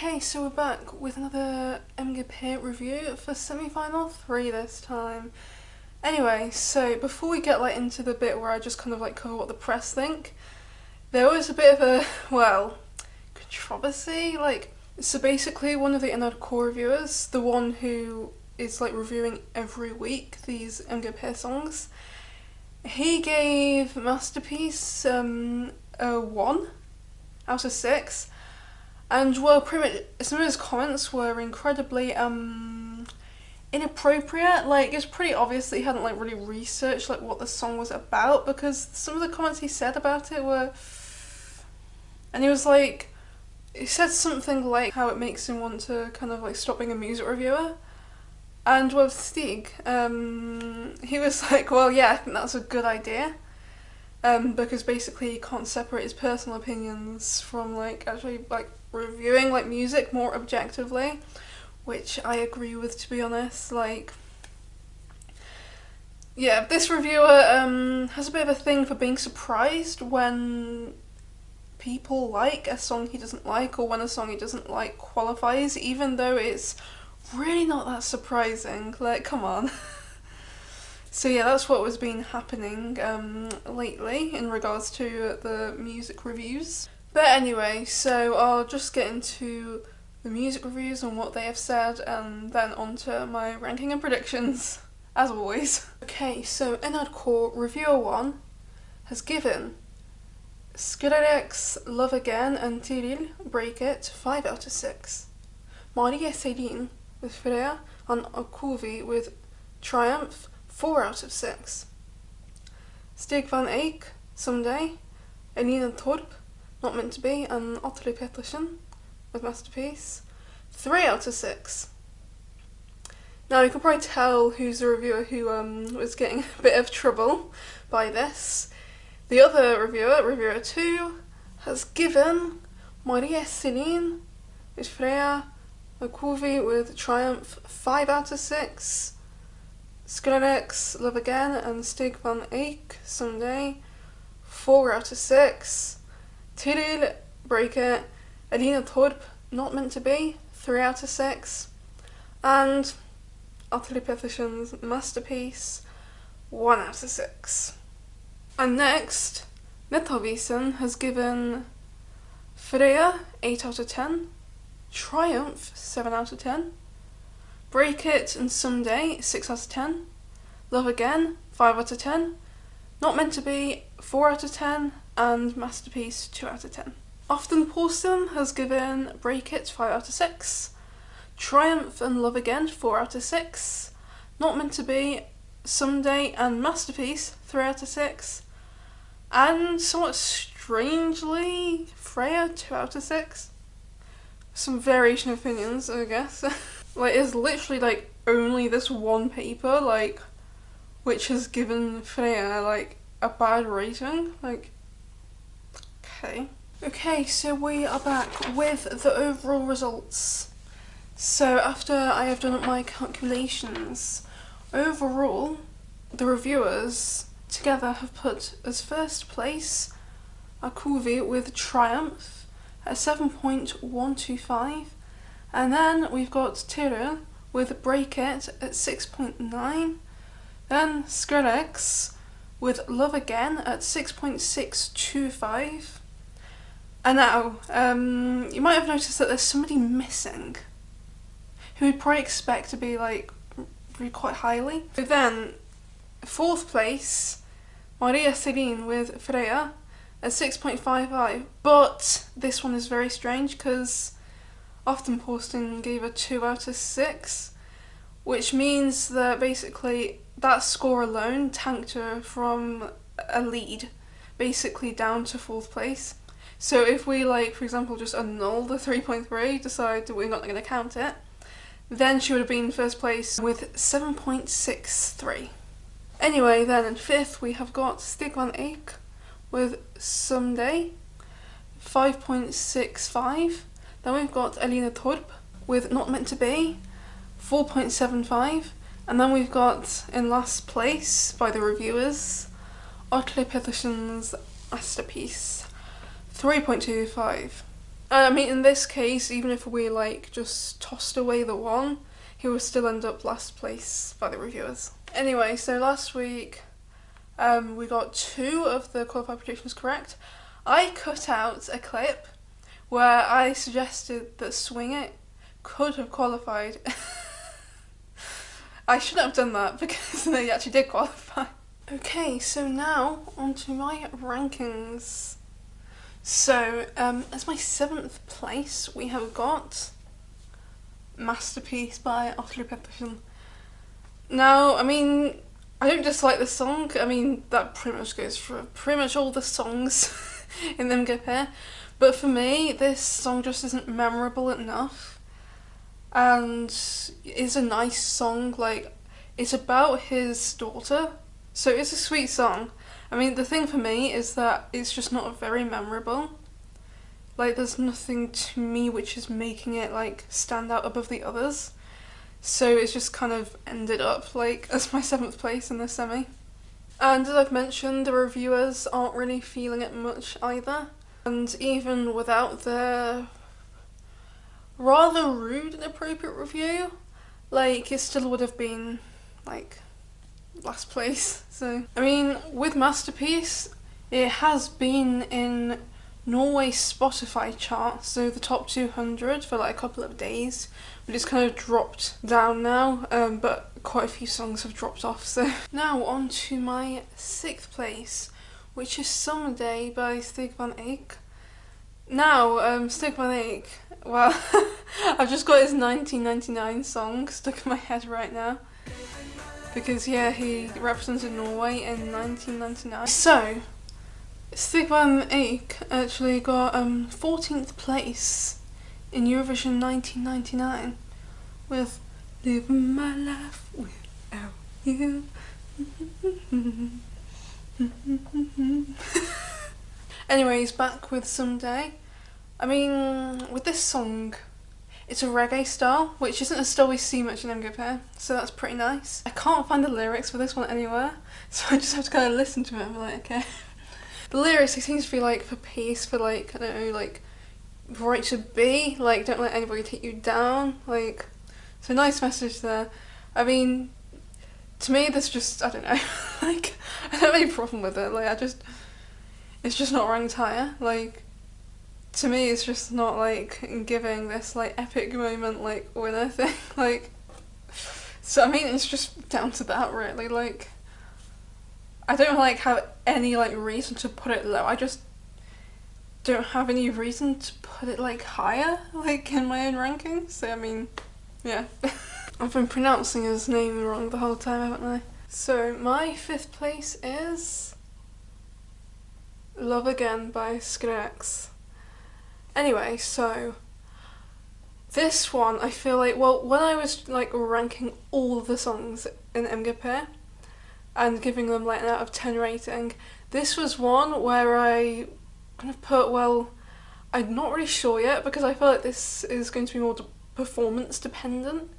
Okay, so we're back with another MGP review for semi-final 3 this time. Anyway, so before we get into the bit where I just kind of cover what the press think, there was a bit of a, controversy. So basically one of the Inard Core reviewers, the one who is reviewing every week these MGP songs, he gave Masterpiece a 1 out of 6. And pretty much some of his comments were incredibly inappropriate. It's pretty obvious that he hadn't really researched what the song was about, because some of the comments he said about it were, and he was he said something like how it makes him want to kind of stop being a music reviewer. And with Stig, he was well, yeah, I think that's a good idea. Because basically he can't separate his personal opinions from actually reviewing music more objectively, which I agree with, to be honest. Yeah, this reviewer has a bit of a thing for being surprised when people like a song he doesn't like, or when a song he doesn't like qualifies, even though it's really not that surprising. Come on. So yeah, that's what was been happening lately in regards to the music reviews. But anyway, so I'll just get into the music reviews and what they have said, and then onto my ranking and predictions, as always. Okay, so Inard Core Reviewer 1 has given Skrillex Love Again and Tyril Break It 5 out of 6. Maria Seidin with Freya and Akuvi with Triumph 4 out of 6. Stig van Eyck, Someday, Elina Torp, Not Meant to Be, and Ottilie Pettersen with Masterpiece, 3 out of 6. Now you can probably tell who's the reviewer who was getting a bit of trouble by this. The other reviewer, reviewer 2, has given Maria Seidin with Freya, Akuvi with Triumph 5 out of 6. Skrillex Love Again and Stig van Eyck Someday 4 out of 6. Tyril Break It, Elina Torp Not Meant to Be 3 out of 6. And Ottilie Pettersen's Masterpiece 1 out of 6. And next, Nettavisen has given Freya 8 out of 10, Triumph 7 out of 10, Break It and Someday 6 out of 10, Love Again 5 out of 10, Not Meant to Be 4 out of 10, and Masterpiece 2 out of 10. Often Paulson has given Break It 5 out of 6, Triumph and Love Again 4 out of 6, Not Meant to Be, Someday and Masterpiece 3 out of 6, and somewhat strangely Freya 2 out of 6. Some variation of opinions, I guess. It's literally only this one paper which has given Freya a bad rating. Okay, so we are back with the overall results. So after I have done my calculations, overall the reviewers together have put as first place Akuvi with Triumph at 7.125. And then we've got Tyril with Break It at 6.9. Then Skrillex with Love Again at 6.625. And now, you might have noticed that there's somebody missing who we'd probably expect to be really quite highly. But then, fourth place, Maria Seidin with Freya at 6.55. But this one is very strange because Often Posting gave a 2 out of 6, which means that basically that score alone tanked her from a lead basically down to 4th place. So if we for example just annul the 3.3, decide that we're not going to count it, then she would have been 1st place with 7.63. Anyway, then in 5th we have got Stig van Eyck with Someday 5.65. Then we've got Elina Torp with Not Meant to Be 4.75. And then we've got, in last place by the reviewers, Ottilie Pettersen's Masterpiece 3.25. I mean, in this case, even if we like just tossed away the one, he would still end up last place by the reviewers. Anyway, so last week we got 2 of the qualified predictions correct. I cut out a clip where I suggested that Swing It could have qualified. I shouldn't have done that because they actually did qualify. Okay, so now onto my rankings. So, as my 7th place, we have got Masterpiece by Ottly Pettersson. Now, I mean, I don't dislike this song. I mean, that pretty much goes for pretty much all the songs in the MGP. But for me, this song just isn't memorable enough. And it's a nice song, like, it's about his daughter. So it's a sweet song. I mean, the thing for me is that it's just not very memorable. Like, there's nothing to me which is making it, like, stand out above the others. So it's just kind of ended up, like, as my 7th place in the semi. And as I've mentioned, the reviewers aren't really feeling it much either. And even without their rather rude and inappropriate review, like, it still would have been, like, last place. So, I mean, with Masterpiece, it has been in Norway's Spotify chart, so the top 200 for like a couple of days, but it's kind of dropped down now, but quite a few songs have dropped off. So now on to my 6th place, which is Someday by Stig van Eyck. Now, Stig van Eyck, well, I've just got his 1999 song stuck in my head right now. Because, yeah, he represented Norway in 1999. So, Stig van Eyck actually got 14th place in Eurovision 1999 with Living My Life Without You. Anyways, back with Someday. I mean, with this song, it's a reggae style, which isn't a style we see much in MGP, so that's pretty nice. I can't find the lyrics for this one anywhere, so I just have to kind of listen to it and be like, okay. The lyrics, it seems to be like for peace, for like, I don't know, like, right to be, like, don't let anybody take you down, like, it's a nice message there. I mean, to me, this just, I don't know, like, I don't have any problem with it, like, it's just not ranked higher, like, to me it's just not, like, giving this, like, epic moment, like, winner thing, like, so, I mean, it's just down to that, really, like, I don't, like, have any, like, reason to put it low, I just don't have any reason to put it, like, higher, like, in my own rankings, so, I mean, yeah. I've been pronouncing his name wrong the whole time, haven't I? So, my 5th place is Love Again by Skrillex. Anyway, so this one, I feel like, well, when I was, like, ranking all of the songs in MGP and giving them, like, an out of 10 rating, this was one where I kind of put, well, I'm not really sure yet because I feel like this is going to be more performance dependent.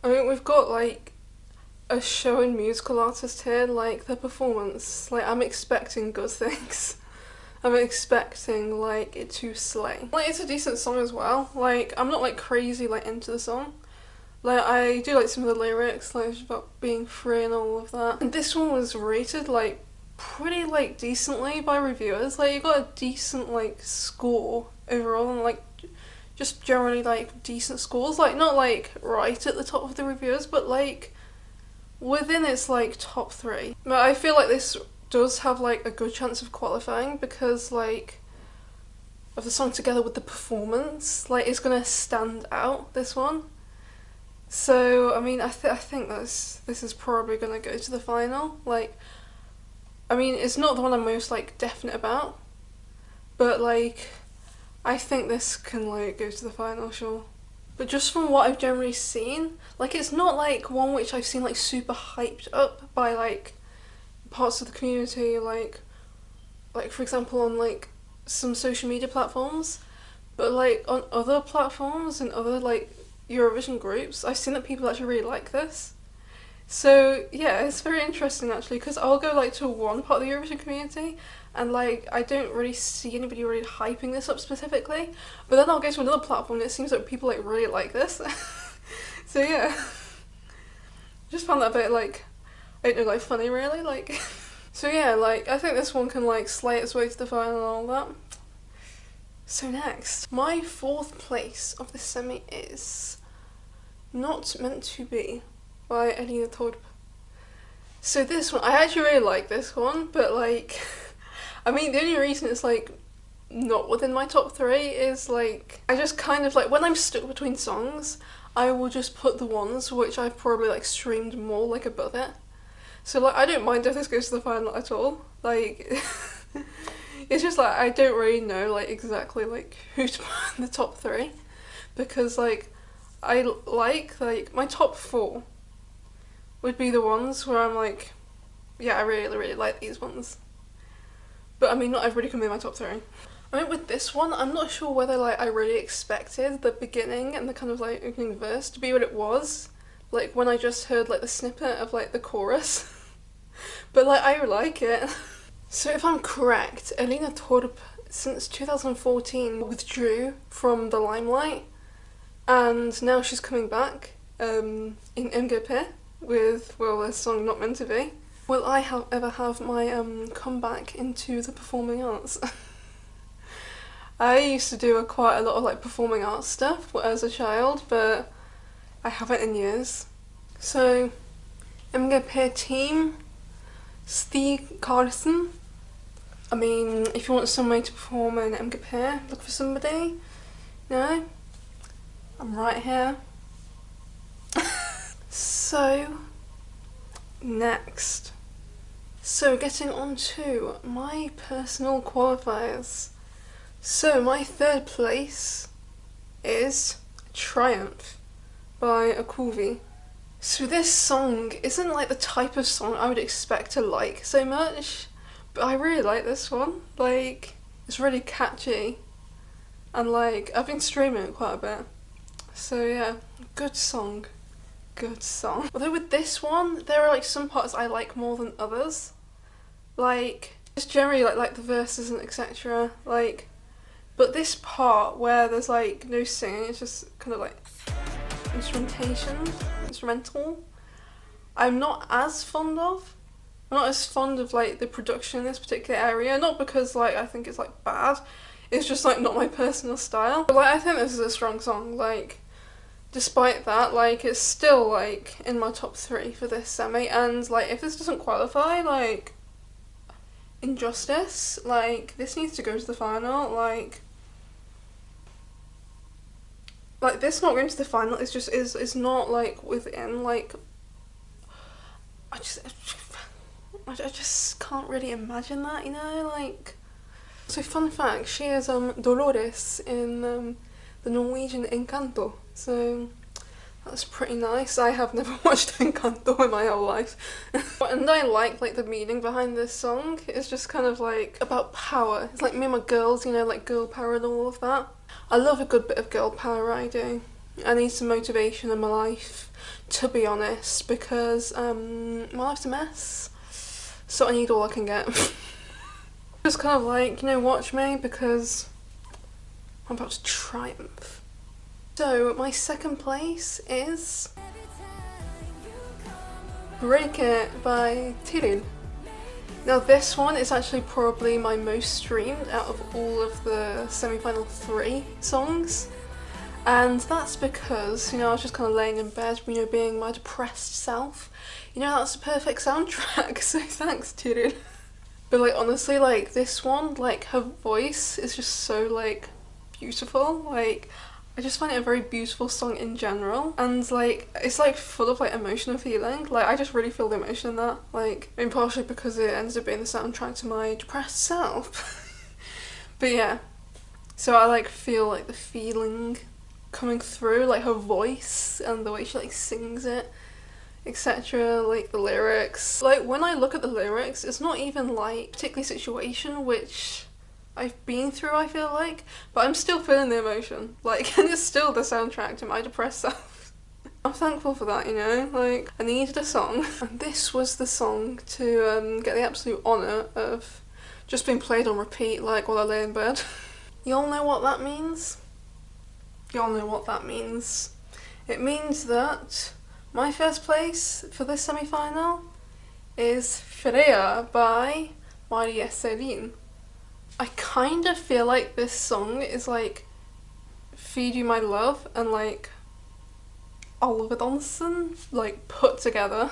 I mean, we've got, like, a show and musical artist here, like, their performance, like, I'm expecting good things. I'm expecting, like, it to slay. Like, it's a decent song as well. Like, I'm not, like, crazy, like, into the song. Like, I do like some of the lyrics, like, about being free and all of that. And this one was rated, like, pretty, like, decently by reviewers. Like, you got a decent, like, score overall, and, like, just generally, like, decent scores. Like, not, like, right at the top of the reviewers, but, like, within its, like, top 3. But I feel like this does have, like, a good chance of qualifying because, like, of the song together with the performance, like, it's gonna stand out, this one. So, I mean, I think this is probably gonna go to the final. Like, I mean, it's not the one I'm most, like, definite about, but, like, I think this can, like, go to the final, sure. But just from what I've generally seen, like, it's not, like, one which I've seen, like, super hyped up by, like, parts of the community, like, for example, on, like, some social media platforms, but, like, on other platforms and other, like, Eurovision groups, I've seen that people actually really like this. So yeah, it's very interesting actually, because I'll go like to one part of the Eurovision community and like I don't really see anybody really hyping this up specifically, but then I'll go to another platform and it seems like people like really like this. So yeah, just found that a bit like, I don't know, like funny really, like. So yeah, like I think this one can like slay its way to the final and all that. So next, my fourth place of the semi is Not Meant to Be by Elina Torp. So this one, I actually really like this one, but like, I mean the only reason it's like not within my top three is like, I just kind of like, when I'm stuck between songs, I will just put the ones which I've probably like streamed more like above it. So like I don't mind if this goes to the final at all. Like it's just like I don't really know like exactly like who to put in the top three, because like I like my top four would be the ones where I'm like, yeah, I really really like these ones. But I mean not everybody can be my top three. I mean with this one I'm not sure whether like I really expected the beginning and the kind of like opening verse to be what it was. Like when I just heard like the snippet of like the chorus. But like I like it. So if I'm correct, Elina Torp since 2014 withdrew from the limelight and now she's coming back in MGP with, well, their song Not Meant to Be. Will I ever have my comeback into the performing arts? I used to do quite a lot of like performing arts stuff as a child, but I haven't in years. So MGP team, Stig Karlsson. I mean, if you want somebody to perform in MGP, look for somebody. No, I'm right here. So, next. So, getting on to my personal qualifiers. So, my third place is Triumph by Akuvi. So this song isn't like the type of song I would expect to like so much, but I really like this one. Like, it's really catchy, and like I've been streaming it quite a bit. So yeah, good song. Good song. Although with this one, there are like some parts I like more than others. Like, just generally like the verses and etc. Like, but this part where there's like no singing, it's just kind of like instrumental, I'm not as fond of. I'm not as fond of like the production in this particular area, not because like I think it's like bad, it's just like not my personal style. But like I think this is a strong song, like despite that, like it's still like in my top three for this semi, and like if this doesn't qualify, like injustice, like this needs to go to the final. Like this not going to the final is just is not like within like I just can't really imagine that, you know, like. So fun fact, she is Dolores in the Norwegian Encanto, so that's pretty nice. I have never watched Encanto in my whole life. And I like the meaning behind this song. It's just kind of like about power. It's like me and my girls, you know, like girl power and all of that. I love a good bit of girl power, I do. I need some motivation in my life, to be honest, because my life's a mess, so I need all I can get. Just kind of like, you know, watch me because I'm about to triumph. So my second place is Break It by Tyrell. Now this one is actually probably my most streamed out of all of the semi-final 3 songs. And that's because, you know, I was just kind of laying in bed, you know, being my depressed self. You know, that's a perfect soundtrack, so thanks, Tyrell. But like honestly, like this one, like her voice is just so like beautiful. Like I just find it a very beautiful song in general, and like it's like full of like emotion and feeling. Like I just really feel the emotion in that. Like I mean, partially because it ends up being the soundtrack to my depressed self. But yeah, so I like feel like the feeling coming through, like her voice and the way she like sings it, etc. Like the lyrics. Like when I look at the lyrics, it's not even like a particular situation which I've been through, I feel like, but I'm still feeling the emotion. Like, and it's still the soundtrack to my depressed self. I'm thankful for that, you know, like, I needed a song. And this was the song to get the absolute honour of just being played on repeat, like, while I lay in bed. Y'all know what that means? Y'all know what that means. It means that my first place for this semi-final is Freya by Maria Serin. I kind of feel like this song is like Feed You My Love and like Oliver Donson like put together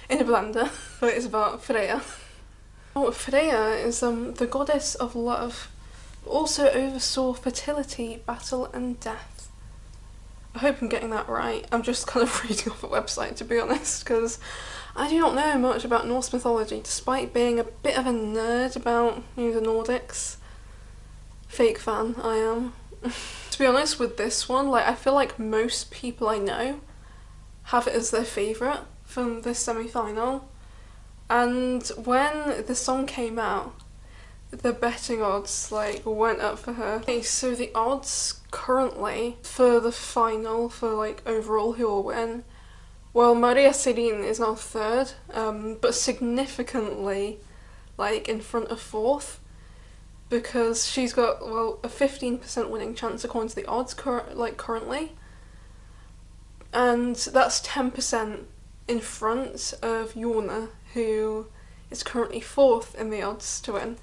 in a blender, but it's about Freya. Oh, Freya is the goddess of love, but also oversaw fertility, battle and death. I hope I'm getting that right. I'm just kind of reading off a website, to be honest, because I do not know much about Norse mythology, despite being a bit of a nerd about, you know, the Nordics. Fake fan, I am. To be honest with this one, like, I feel like most people I know have it as their favourite from this semi-final. And when the song came out, the betting odds like went up for her. Okay, so the odds currently for the final, for like overall who will win, well, Maria Serin is now third, but significantly like in front of fourth, because she's got, well, a 15% winning chance according to the odds currently, and that's 10% in front of Jorna, who is currently fourth in the odds to win.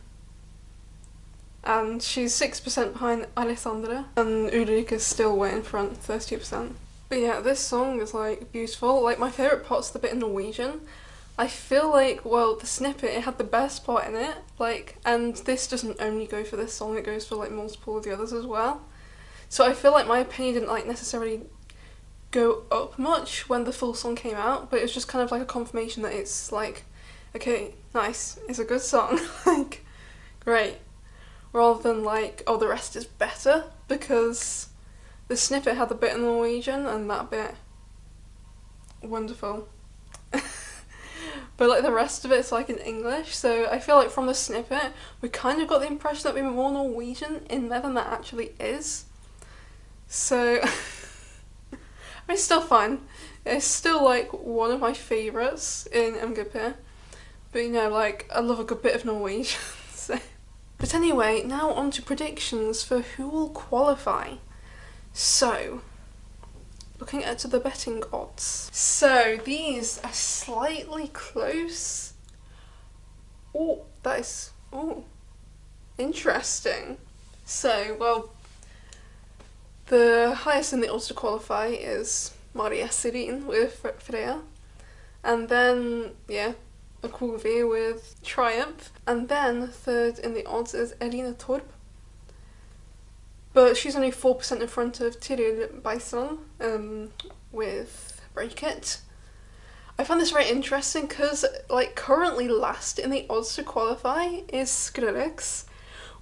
And she's 6% behind Alessandra, and Ulrika's still way in front, 32%. But yeah, this song is like beautiful. Like, my favourite part's the bit in Norwegian. I feel like, well, the snippet, it had the best part in it, like, and this doesn't only go for this song, it goes for like multiple of the others as well. So I feel like my opinion didn't like necessarily go up much when the full song came out, but it was just kind of like a confirmation that it's like, okay, nice, it's a good song, like, great. Rather than like, oh, the rest is better, because the snippet had the bit in Norwegian and that bit, wonderful. But like the rest of it's like in English, so I feel like from the snippet we kind of got the impression that we were more Norwegian in there than that actually is. So I mean, it's still fun. It's still like one of my favourites in MGP, but you know, like, I love a good bit of Norwegian. So. But anyway, now on to predictions for who will qualify. So, looking at the betting odds. So, these are slightly close. Oh, that is, oh, interesting. So, well, the highest in the odds to qualify is Maria Serin with Freya. And then, yeah, a Kulvi with Triumph, and then third in the odds is Elina Torp, but she's only 4% in front of Tiril Bison with Break It. I find this very interesting because, like, currently last in the odds to qualify is Skrillex,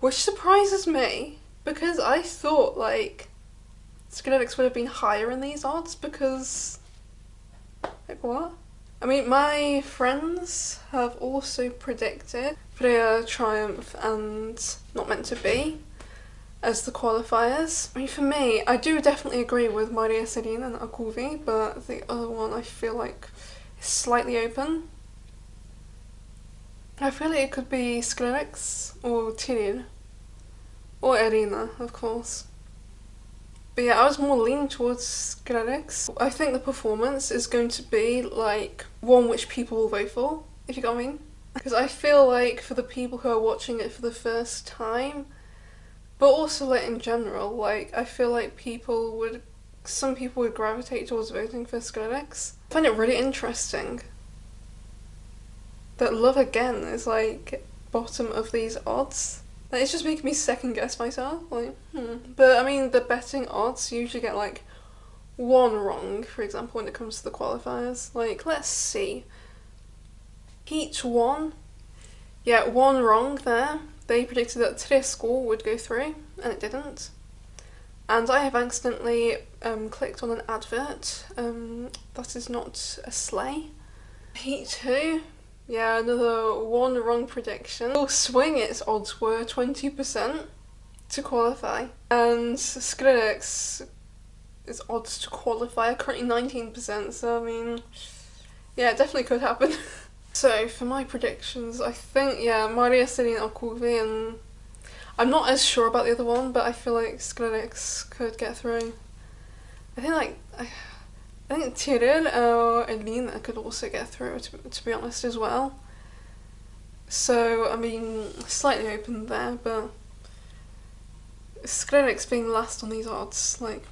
which surprises me because I thought like Skrillex would have been higher in these odds, because, like, what? I mean, my friends have also predicted Freya, Triumph and Not Meant to Be as the qualifiers. I mean, for me, I do definitely agree with Maria Serin and Akuvi, but the other one I feel like is slightly open. I feel like it could be Skrillex or Tiril or Irina, of course. But yeah, I was more leaning towards Skrillex. I think the performance is going to be like one which people will vote for, if you get what I mean. Because I feel like for the people who are watching it for the first time, but also like in general, like I feel like some people would gravitate towards voting for Skrillex. I find it really interesting that Love Again is like bottom of these odds. Like, it's just making me second guess myself, like, But I mean, the betting odds usually get like one wrong, for example, when it comes to the qualifiers. Like, let's see. Heat 1, yeah, one wrong there. They predicted that Tresco would go through, and it didn't. And I have accidentally clicked on an advert. That is not a sleigh. Heat 2. Yeah, another one wrong prediction. Oh, Swing It's odds were 20% to qualify. And Skrillex its odds to qualify are currently 19%, so I mean, yeah, it definitely could happen. So for my predictions, I think, yeah, Maria Celine Alcuvi, and I'm not as sure about the other one, but I feel like Skrillex could get through. I think like I think Tyrell or Elina could also get through, to be honest, as well. So I mean, slightly open there, but Skrillex being last on these odds, like,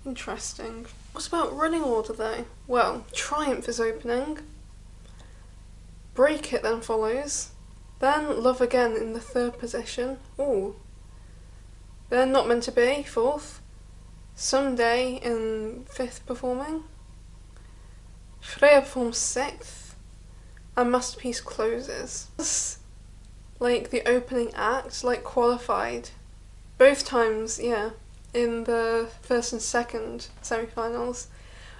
interesting. What about running order though? Well, Triumph is opening. Break It then follows. Then Love Again in the 3rd position. Ooh. Then Not Meant to Be, 4th. Someday in 5th performing. Freya performs 6th. And Masterpiece closes. Like the opening act, like qualified. Both times, yeah. In the 1st and 2nd semi-finals.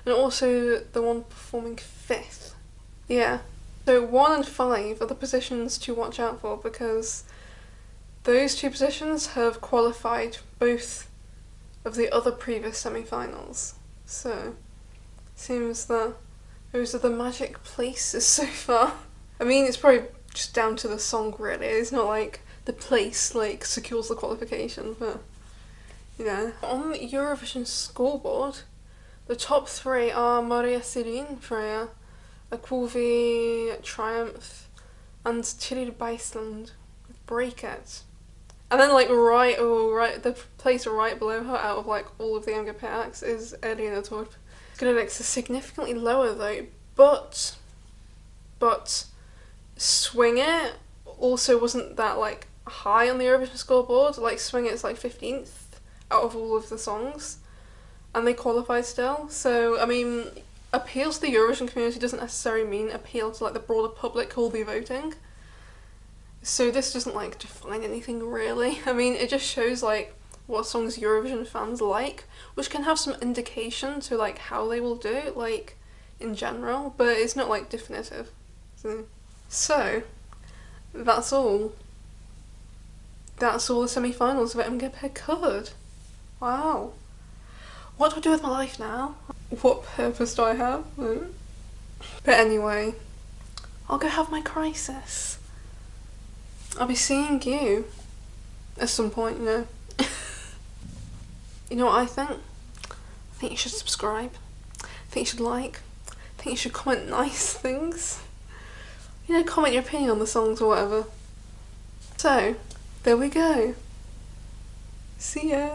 And also the one performing 5th. Yeah. So 1 and 5 are the positions to watch out for, because those 2 positions have qualified both of the other previous semi-finals. So seems that those are the magic places so far. I mean, it's probably just down to the song really. It's not like the place like secures the qualification, but you know. On the Eurovision scoreboard, the top 3 are Maria Celine, Freya, Alcuvi, Triumph, and Tilly Beisland with Break It. And then like the place right below her out of like all of the MGP acts is Elina Torp. Skrillex is significantly lower though, but Swing It also wasn't that like high on the Eurovision scoreboard. Like Swing It is like 15th out of all of the songs, and they qualified still. So I mean, appeal to the Eurovision community doesn't necessarily mean appeal to like the broader public who will be voting. So this doesn't like define anything really. I mean, it just shows like what songs Eurovision fans like, which can have some indication to like how they will do it, like in general, but it's not like definitive. So that's all. That's all the semi-finals of MGP covered. Wow. What do I do with my life now? What purpose do I have? But anyway, I'll go have my crisis. I'll be seeing you at some point, you know. You know what I think? I think you should subscribe. I think you should like. I think you should comment nice things. You know, comment your opinion on the songs or whatever. So, there we go. See ya!